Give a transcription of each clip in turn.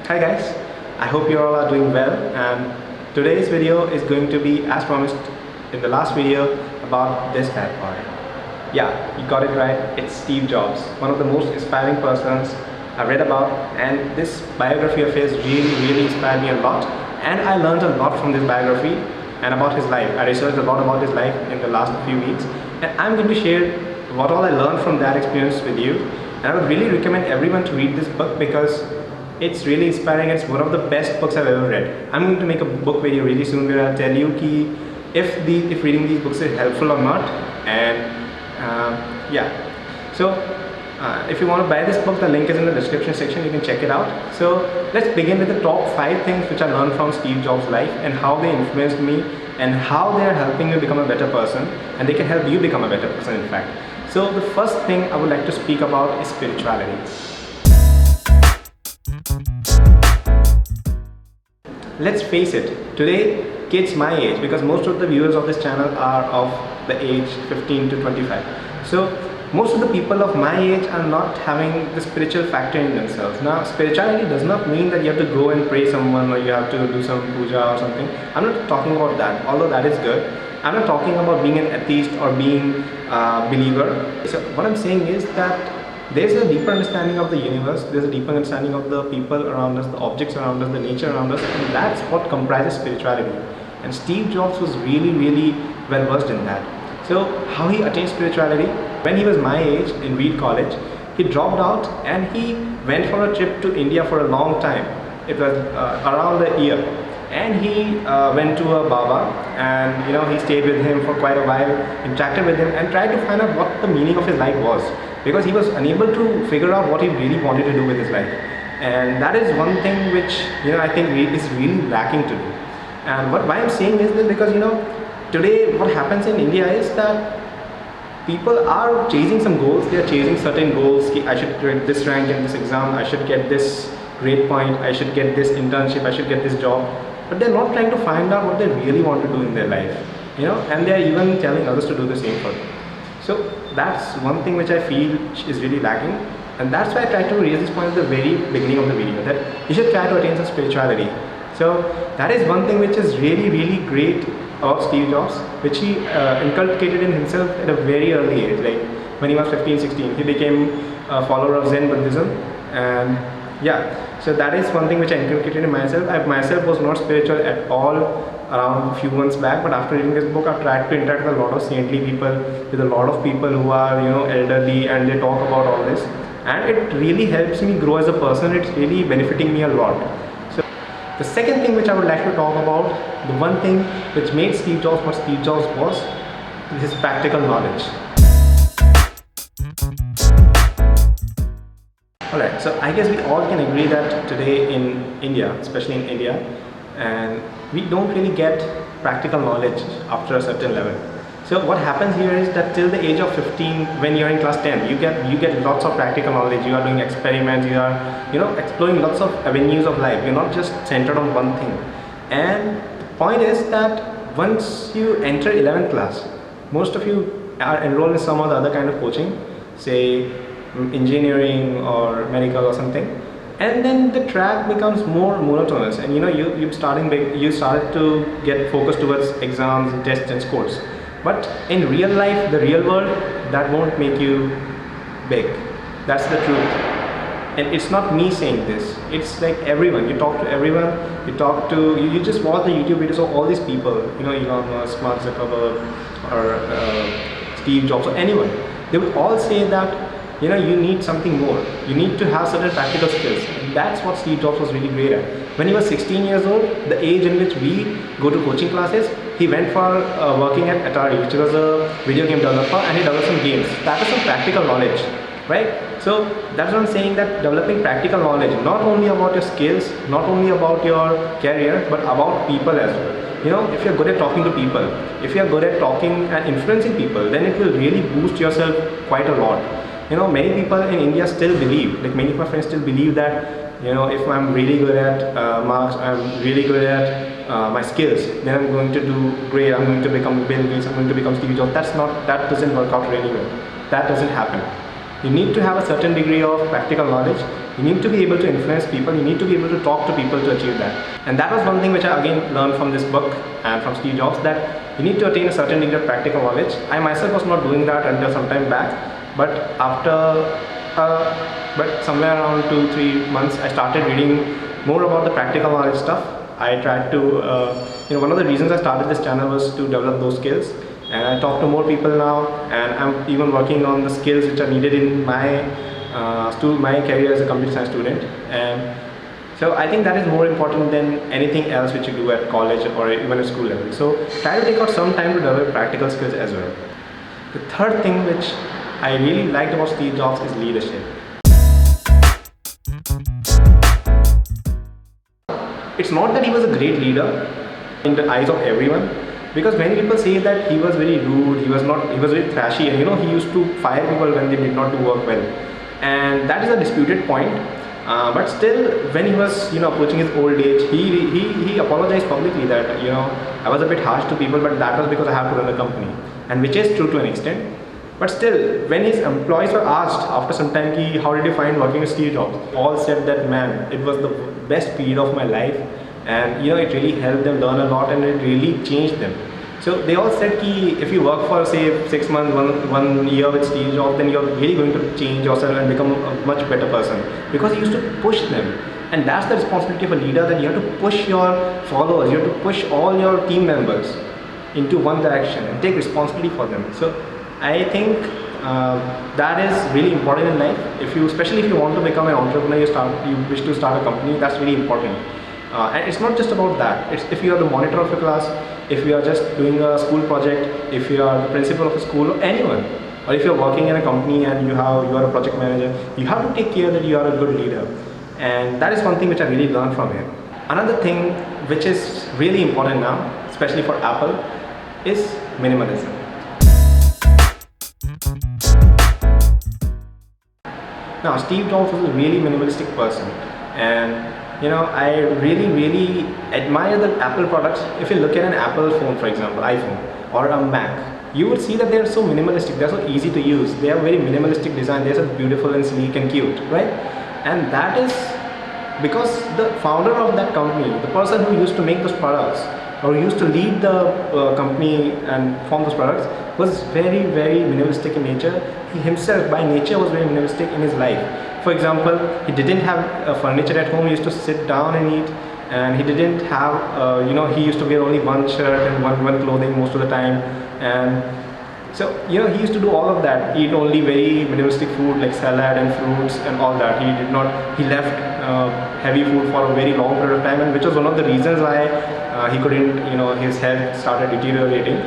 Hi guys, I hope you all are doing well, and today's video is going to be, as promised in the last video, about this bad boy. Yeah, you got it right, it's Steve Jobs, one of the most inspiring persons I've read about, and this biography of his really inspired me a lot, and I learned a lot from this biography and about his life. I researched a lot about his life in the last few weeks, and I'm going to share what all I learned from that experience with you. And I would really recommend everyone to read this book because it's really inspiring. It's one of the best books I've ever read. I'm going to make a book video really soon where I'll tell you if reading these books is helpful or not. And yeah, so if you want to buy this book, the link is in the description section. You can check it out. So let's begin with the top 5 things which I learned from Steve Jobs' life and how they influenced me and how they are helping me become a better person, and they can help you become a better person, in fact. So the first thing I would like to speak about is spirituality. Let's face it, today kids my age, because most of the viewers of this channel are of the age 15 to 25. So most of the people of my age are not having the spiritual factor in themselves. Now, spirituality does not mean that you have to go and pray someone or you have to do some puja or something. I'm not talking about that, although that is good. I'm not talking about being an atheist or being a believer. So what I'm saying is that there's a deeper understanding of the universe, there's a deeper understanding of the people around us, the objects around us, the nature around us, and that's what comprises spirituality. And Steve Jobs was really well versed in that. So how he attained spirituality? When he was my age in Reed College, he dropped out and he went for a trip to India for a long time. It was around a year. And he went to a Baba, and he stayed with him for quite a while, interacted with him and tried to find out what the meaning of his life was, because he was unable to figure out what he really wanted to do with his life. And that is one thing which I think is really lacking to do. And why I'm saying is this, because today what happens in India is that people are chasing some goals. They are chasing certain goals. I should get this rank in this exam, I should get this grade point, I should get this internship, I should get this job. But they're not trying to find out what they really want to do in their life, and they're even telling others to do the same for them. So that's one thing which I feel is really lacking, and that's why I tried to raise this point at the very beginning of the video, that you should try to attain some spirituality. So that is one thing which is really great about Steve Jobs, which he inculcated in himself at a very early age. Like when he was 15, 16, he became a follower of Zen Buddhism, and yeah, so that is one thing which I inculcated in myself. I myself was not spiritual at all around a few months back, but after reading this book, I've tried to interact with a lot of saintly people, with a lot of people who are elderly, and they talk about all this, and it really helps me grow as a person. It's really benefiting me a lot. So the second thing which I would like to talk about, the one thing which made Steve Jobs what Steve Jobs was, his practical knowledge. Alright, so I guess we all can agree that today in India, especially in India, and we don't really get practical knowledge after a certain level. So what happens here is that till the age of 15, when you're in class 10, you get lots of practical knowledge. You are doing experiments, you are exploring lots of avenues of life. You're not just centered on one thing. And the point is that once you enter 11th class, most of you are enrolled in some or the other kind of coaching, say engineering or medical or something, and then the track becomes more monotonous, and you started to get focused towards exams, tests and scores. But in real life, the real world, that won't make you big. That's the truth. And it's not me saying this, it's like everyone. You talk to everyone, you just watch the YouTube videos of all these people, Elon Musk, Mark Zuckerberg, or Steve Jobs, or anyone. They would all say that you need something more. You need to have certain practical skills. And that's what Steve Jobs was really great at. When he was 16 years old, the age in which we go to coaching classes, he went for working at Atari, which was a video game developer, and he developed some games. That is some practical knowledge, right? So that's what I'm saying, that developing practical knowledge, not only about your skills, not only about your career, but about people as well. If you're good at talking to people, if you're good at talking and influencing people, then it will really boost yourself quite a lot. Many people in India still believe, like many of my friends still believe that, if I'm really good at marks, I'm really good at my skills, then I'm going to do great, I'm going to become Bill Gates, I'm going to become Steve Jobs. That doesn't work out really well. That doesn't happen. You need to have a certain degree of practical knowledge, You need to be able to influence people, you need to be able to talk to people to achieve that. And that was one thing which I again learned from this book and from Steve Jobs, that you need to attain a certain degree of practical knowledge. I myself was not doing that until some time back, but somewhere around 2-3 months I started reading more about the practical knowledge stuff. I tried to, one of the reasons I started this channel was to develop those skills, and I talk to more people now, and I'm even working on the skills which are needed in my my career as a computer science student. And so I think that is more important than anything else which you do at college or even at school level. So try to take out some time to develop practical skills as well. The third thing which I really liked about Steve Jobs is leadership. It's not that he was a great leader in the eyes of everyone, because many people say that he was very rude, he was very thrashy, and he used to fire people when they did not do work well. And that is a disputed point. But still, when he was approaching his old age, he apologized publicly that I was a bit harsh to people, but that was because I have to run a company, and which is true to an extent. But still, when his employees were asked after some time, how did you find working with Steve Jobs? All said that, man, it was the best period of my life, and it really helped them learn a lot, and it really changed them. So they all said if you work for say 6 months, one year with Steve Jobs, then you're really going to change yourself and become a much better person, because he used to push them. And that's the responsibility of a leader, that you have to push your followers, you have to push all your team members into one direction and take responsibility for them. So I think that is really important in life. Especially if you want to become an entrepreneur, you wish to start a company, that's really important. And it's not just about that. It's if you are the monitor of a class, if you are just doing a school project, if you are the principal of a school, or anyone, or if you're working in a company and you are a project manager, you have to take care that you are a good leader. And that is one thing which I really learned from him. Another thing which is really important now, especially for Apple, is minimalism. Now, Steve Jobs was a really minimalistic person, and I really admire the Apple products. If you look at an Apple phone, for example, iPhone or a Mac, you would see that they are so minimalistic, they are so easy to use, they have very minimalistic design, they are so beautiful and sleek and cute, right? And that is because the founder of that company, the person who used to make those products, or used to lead the company and form those products, was very minimalistic in nature. He himself by nature was very minimalistic in his life. For example, he didn't have furniture at home, he used to sit down and eat, and he didn't have, he used to wear only one shirt and one clothing most of the time. And so, he used to do all of that, eat only very minimalistic food like salad and fruits and all that. He left heavy food for a very long period of time, and which was one of the reasons why he couldn't, his health started deteriorating.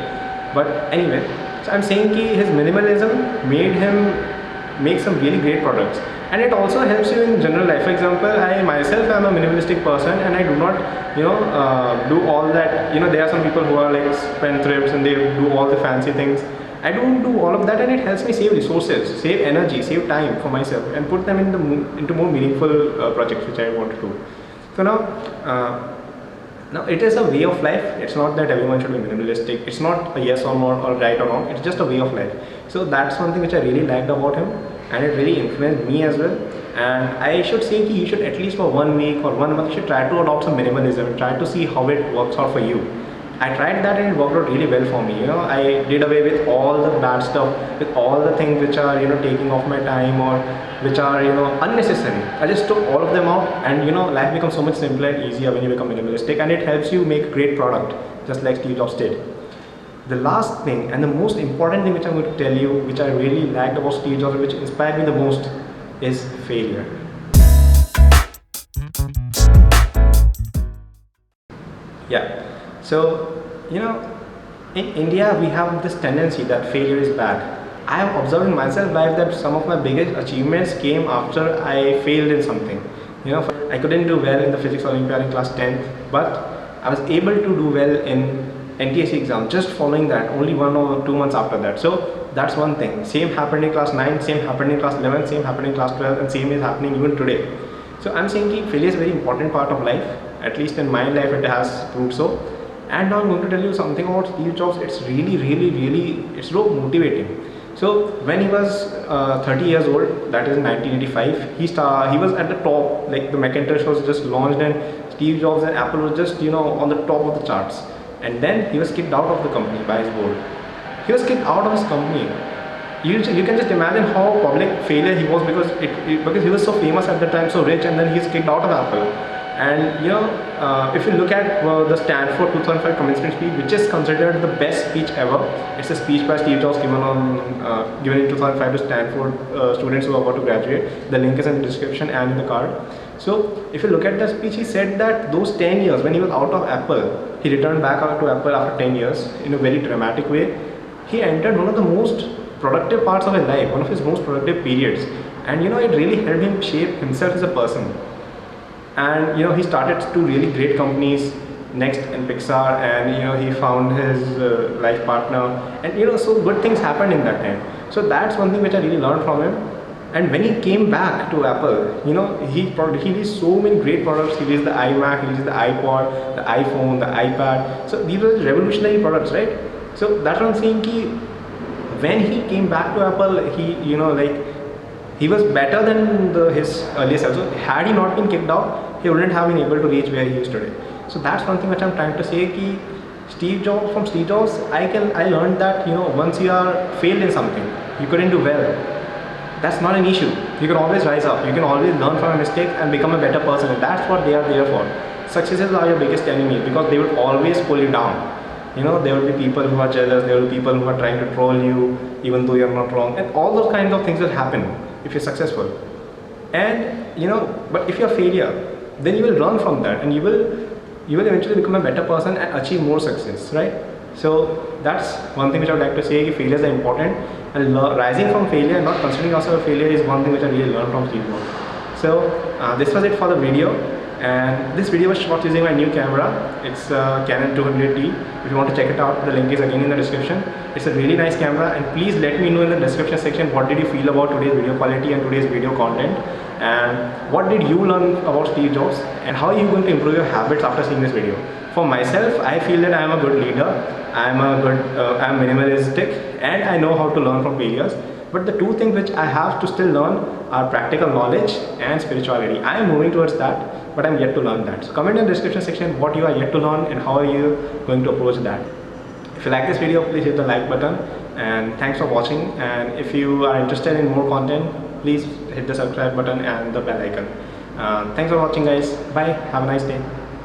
But anyway, so I'm saying his minimalism made him make some really great products. And it also helps you in general life. For example, I myself am a minimalistic person, and I do not, do all that. There are some people who are like spendthrifts and they do all the fancy things. I don't do all of that, and it helps me save resources, save energy, save time for myself, and put them into more meaningful projects which I want to do. So now it is a way of life. It's not that everyone should be minimalistic. It's not a yes or no, or right or wrong. It's just a way of life. So that's something which I really liked about him, and it really influenced me as well. And I should say you should, at least for 1 week or 1 month, you should try to adopt some minimalism and try to see how it works out for you. I tried that and it worked out really well for me. I did away with all the bad stuff, with all the things which are taking off my time, or which are unnecessary. I just took all of them out, and life becomes so much simpler and easier when you become minimalistic, and it helps you make a great product, just like Steve Jobs did. The last thing and the most important thing which I'm going to tell you, which I really liked about Steve Jobs, which inspired me the most, is failure. Yeah. So, in India we have this tendency that failure is bad. I have observed in myself life that some of my biggest achievements came after I failed in something. I couldn't do well in the physics Olympiad in class 10, but I was able to do well in NTSC exam just following that, only 1 or 2 months after that. So that's one thing. Same happened in class 9, same happened in class 11, same happened in class 12, and same is happening even today. So I'm saying failure is a very important part of life. At least in my life it has proved so. And now I'm going to tell you something about Steve Jobs. It's really it's so motivating. So when he was 30 years old, that is in 1985. He was at the top, like the Macintosh was just launched and Steve Jobs and Apple was just, you know, on the top of the charts. And then he was kicked out of the company by his board. He was kicked out of his company. You can just imagine how public failure he was, because he was so famous at the time, so rich, and then he's kicked out of Apple. And you know, if you look at the Stanford 2005 commencement speech, which is considered the best speech ever, it's a speech by Steve Jobs given in 2005 to Stanford students who are about to graduate. The link is in the description and in the card. So if you look at the speech, he said that those 10 years when he was out of Apple, he returned back to Apple after 10 years in a very dramatic way. He entered one of the most productive parts of his life, one of his most productive periods, and you know, it really helped him shape himself as a person. And you know, he started two really great companies, Next and Pixar, and you know, he found his life partner, and you know, so good things happened in that time. So that's one thing which I really learned from him. And when he came back to Apple, you know, he released so many great products. He released the iMac, he released the iPod, the iPhone, the iPad. So these were revolutionary products, right? So that's what I'm saying. When he came back to Apple, he was better than his earlier self. So had he not been kicked out, he wouldn't have been able to reach where he is today. So that's one thing which I'm trying to say. From Steve Jobs, I learned that, you know, once you are failed in something, you couldn't do well, that's not an issue. You can always rise up. You can always learn from a mistake and become a better person. And that's what they are there for. Successes are your biggest enemy, because they will always pull you down. You know, there will be people who are jealous, there will be people who are trying to troll you even though you're not wrong, and all those kinds of things will happen if you're successful. And you know, but if you're a failure, then you will learn from that, and you will eventually become a better person and achieve more success, right? So that's one thing which I would like to say. Failures are important, and rising from failure, not considering yourself a failure, is one thing which I really learned from Steve Jobs. So this was it for the video. And this video was shot using my new camera. It's a Canon 200D. If you want to check it out, the link is again in the description. It's a really nice camera, and please let me know in the description section what did you feel about today's video quality and today's video content, and what did you learn about Steve Jobs, and how are you going to improve your habits after seeing this video. For myself, I feel that I am a good leader, I'm minimalistic, and I know how to learn from failures. But the two things which I have to still learn are practical knowledge and spirituality. I am moving towards that, but I'm yet to learn that. So comment in the description section what you are yet to learn and how are you going to approach that. If you like this video, please hit the like button, and thanks for watching. And if you are interested in more content, please hit the subscribe button and the bell icon. Thanks for watching, guys. Bye. Have a nice day.